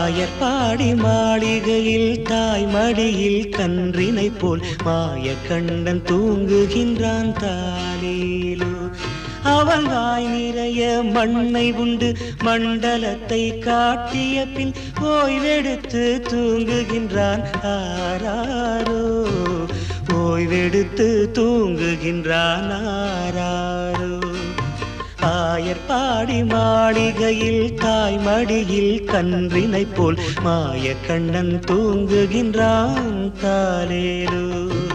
ஆயர்பாடி மாளிகையில் தாய் மடியில் கன்றினை போல் மாய கண்ணன் தூங்குகின்றான் தாலேலோ. அவன் வாய் நிறைய மண்ணை உண்டு மண்டலத்தை காட்டிய பின் ஓய்வெடுத்து தூங்குகின்றான் ஆராரோ. ஓய்வெடுத்து தூங்குகின்றான் ஆராரோ. ஆயர்பாடி மாளிகையில் தாய் மடியில் கன்றினை போல் மாய கண்ணன் தூங்குகின்றான் தாலேலோ.